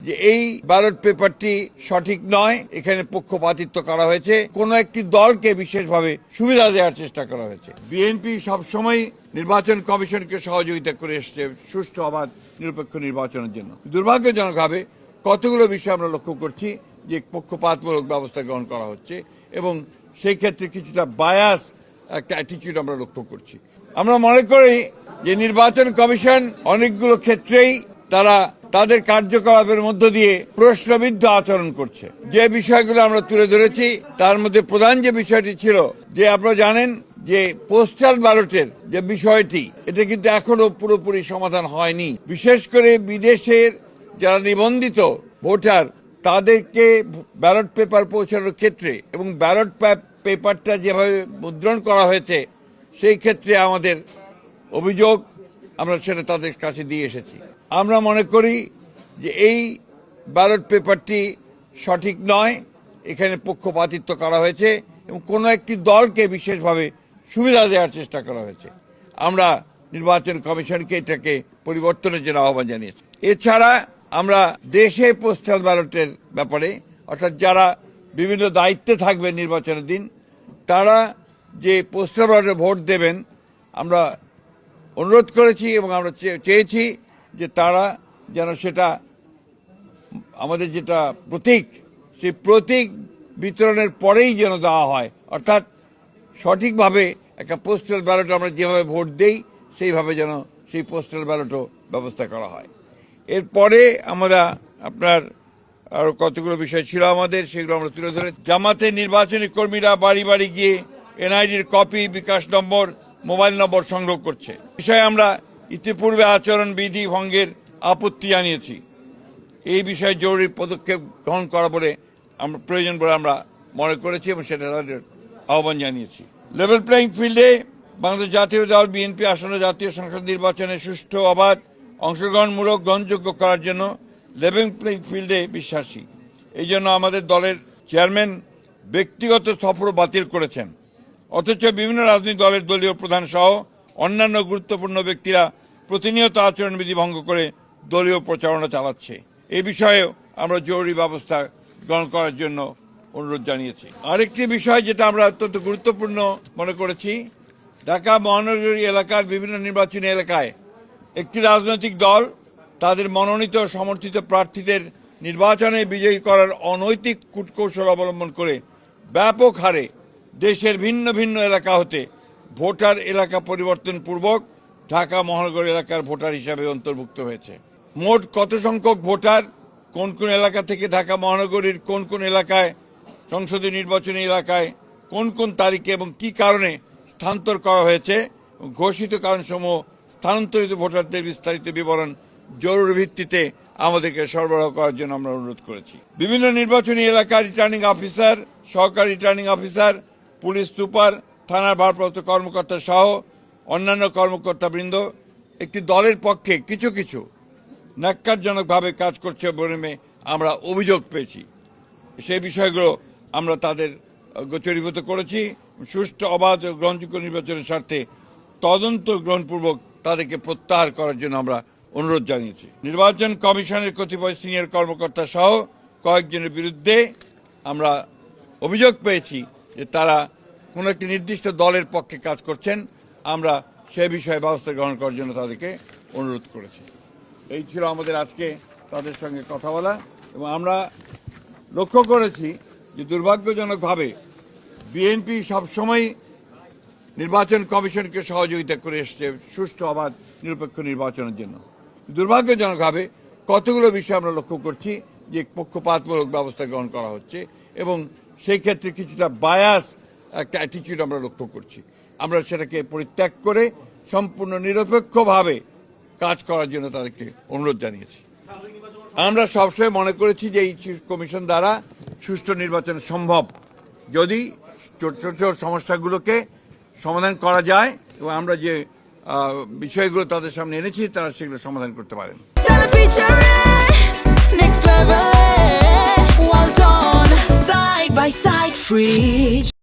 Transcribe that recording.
যে এই ব্যালট পেপারটি সঠিক নয়, এখানে পক্ষপাতিত্ব করা হয়েছে, কোন একটি দলকে বিশেষভাবে সুবিধা দেওয়ার চেষ্টা করা হয়েছে। বিএনপি সবসময় নির্বাচন কমিশনকে সহযোগিতা করে এসেছে সুষ্ঠু অবাধ নিরপেক্ষ নির্বাচনের জন্য। দুর্ভাগ্যজনকভাবে কতগুলো বিষয় আমরা লক্ষ্য করছি যে পক্ষপাতমূলক ব্যবস্থা গ্রহণ করা হচ্ছে এবং সেই ক্ষেত্রে কিছুটা বায়াস একটা অ্যাটিটিউড আমরা লক্ষ্য করছি। আমরা মনে করি যে নির্বাচন কমিশন অনেকগুলো ক্ষেত্রেই তারা তাদের কার্যকলাপের মধ্য দিয়ে প্রশ্নবিদ্ধ আচরণ করছে। যে বিষয়গুলো আমরা তুলে ধরেছি তার মধ্যে প্রধান যে বিষয়টি ছিল যে আপনারা জানেন যে পোস্টাল ব্যালটের যে বিষয়টি, এটা কিন্তু এখনো পুরোপুরি সমাধান হয়নি। বিশেষ করে বিদেশের যারা নিবন্ধিত ভোটার তাদেরকে ব্যালট পেপার পৌঁছানোর ক্ষেত্রে এবং ব্যালট পেপারটা যেভাবে মুদ্রণ করা হয়েছে সেই ক্ষেত্রে আমাদের অভিযোগ আমরা সেটা তাদের কাছে দিয়ে এসেছি। আমরা মনে করি যে এই ব্যালট পেপারটি সঠিক নয়, এখানে পক্ষপাতিত্ব করা হয়েছে এবং কোনো একটি দলকে বিশেষভাবে সুবিধা দেওয়ার চেষ্টা করা হয়েছে। আমরা নির্বাচন কমিশনকে এটাকে পরিবর্তনের জন্য আহ্বান জানিয়েছি। এছাড়া আমরা দেশে পোস্টাল ব্যালটের ব্যাপারে, অর্থাৎ যারা বিভিন্ন দায়িত্বে থাকবেন নির্বাচনের দিন, তারা যে পোস্টাল ব্যালটে ভোট দেবেন আমরা অনুরোধ করেছি এবং আমরা চেয়েছি যে তারা যেন সেটা আমাদের যেটা প্রতীক, সেই প্রতীক বিতরণের পরেই যেন দেওয়া হয়, অর্থাৎ সঠিকভাবে একটা পোস্টাল ব্যালট আমরা যেভাবে ভোট দেই সেইভাবে যেন সেই পোস্টাল ব্যালটও ব্যবস্থা করা হয়। এরপরে আমরা আপনার আরও কতগুলো বিষয় ছিল আমাদের, সেগুলো আমরা তুলে ধরে জামাতের নির্বাচনী কর্মীরা বাড়ি বাড়ি গিয়ে এনআইডির কপি, বিকাশ নম্বর, মোবাইল নম্বর সংগ্রহ করছে। বিষয়ে আমরা ইতিপূর্বে আচরণ বিধি ভঙ্গের আপত্তি জানিয়েছি। এই বিষয়ে জরুরি পদক্ষেপ গ্রহণ করা বলে আমরা প্রয়োজন বলে আমরা মনে করেছি এবং সেটা আহ্বান জানিয়েছি। লেভেল প্লেয়িং ফিল্ডে বাংলাদেশ জাতীয় দল বিএনপি আসন্ন জাতীয় সংসদ নির্বাচনে সুষ্ঠু, অবাধ, অংশগ্রহণমূলক, গ্রহণযোগ্য করার জন্য লেভেল প্লেয়িং ফিল্ডে বিশ্বাসী। এই জন্য আমাদের দলের চেয়ারম্যান ব্যক্তিগত সফর বাতিল করেছেন, অথচ বিভিন্ন রাজনৈতিক দলের দলীয় প্রধান সহ অন্যান্য গুরুত্বপূর্ণ ব্যক্তিরা প্রতিনিয়ত আচরণবিধি ভঙ্গ করে দলীয় প্রচারণা চালাচ্ছে। এই বিষয়েও আমরা জরুরি ব্যবস্থা গ্রহণ করার জন্য অনুরোধ জানিয়েছি। আরেকটি বিষয় যেটা আমরা অত্যন্ত গুরুত্বপূর্ণ মনে করেছি, ঢাকা মহানগরী এলাকার বিভিন্ন নির্বাচনী এলাকায় একটি রাজনৈতিক দল তাদের মনোনীত সমর্থিত প্রার্থীদের নির্বাচনে বিজয়ী করার অনৈতিক কূটকৌশল অবলম্বন করে ব্যাপক হারে দেশের ভিন্ন ভিন্ন এলাকা হতে ভোটার এলাকা পরিবর্তন পূর্বক ঢাকা মহানগর এলাকার ভোটার হিসাবে অন্তর্ভুক্ত হয়েছে। মোট কত সংখ্যক ভোটার কোন কোন এলাকা থেকে ঢাকা মহানগরীর কোন কোন এলাকায় সংসদীয় নির্বাচনী এলাকায় কোন কোন তারিখে এবং কি কারণে স্থানান্তর করা হয়েছে, ঘোষিত কারণসমূহ স্থানান্তরিত ভোটারদের বিস্তারিত বিবরণ জরুরি ভিত্তিতে আমাদেরকে সরবরাহ করার জন্য আমরা অনুরোধ করেছি। বিভিন্ন নির্বাচনী এলাকার রিটার্নিং অফিসার, সহকারী রিটার্নিং অফিসার, পুলিশ সুপার, থানার ভারপ্রাপ্ত কর্মকর্তা সহ অন্যান্য কর্মকর্তাবৃন্দ একটি দলের পক্ষে কিছু ন্যাক্কারজনকভাবে কাজ করছে বলে আমরা অভিযোগ পেয়েছি। সেই বিষয়গুলো আমরা তাদের গোচরীভূত করেছি। সুষ্ঠু, অবাধ ও গ্রহণযোগ্য নির্বাচনের স্বার্থে তদন্ত গ্রহণপূর্বক তাদেরকে প্রত্যাহার করার জন্য আমরা অনুরোধ জানিয়েছি। নির্বাচন কমিশনের কতিপয় সিনিয়র কর্মকর্তা সহ কয়েকজনের বিরুদ্ধে আমরা অভিযোগ পেয়েছি যে তারা কোনো একটি নির্দিষ্ট দলের পক্ষে কাজ করছেন। আমরা সে বিষয়ে ব্যবস্থা গ্রহণ করার জন্য তাদেরকে অনুরোধ করেছি। এই ছিল আমাদের আজকে তাদের সঙ্গে কথা বলা এবং আমরা লক্ষ্য করেছি যে দুর্ভাগ্যজনকভাবে বিএনপি সবসময় নির্বাচন কমিশনকে সহযোগিতা করে এসেছে সুষ্ঠু, অবাধ, নিরপেক্ষ নির্বাচনের জন্য। দুর্ভাগ্যজনকভাবে কতগুলো বিষয় আমরা লক্ষ্য করছি যে পক্ষপাতমূলক ব্যবস্থা গ্রহণ করা হচ্ছে এবং সেই ক্ষেত্রে কিছুটা বায়াস একটা অ্যাটিটিউড আমরা লক্ষ্য করছি। আমরা সেটাকে পরিত্যাগ করে সম্পূর্ণ নিরপেক্ষভাবে কাজ করার জন্য তাদেরকে অনুরোধ জানিয়েছি। আমরা সবসময় মনে করেছি যে এই কমিশন দ্বারা সুষ্ঠু নির্বাচন সম্ভব যদি ছোট ছোট সমস্যাগুলোকে সমাধান করা যায় এবং আমরা যে বিষয়গুলো তাদের সামনে এনেছি তারা সেগুলো সমাধান করতে পারেন। Next level, well done, side by side, free.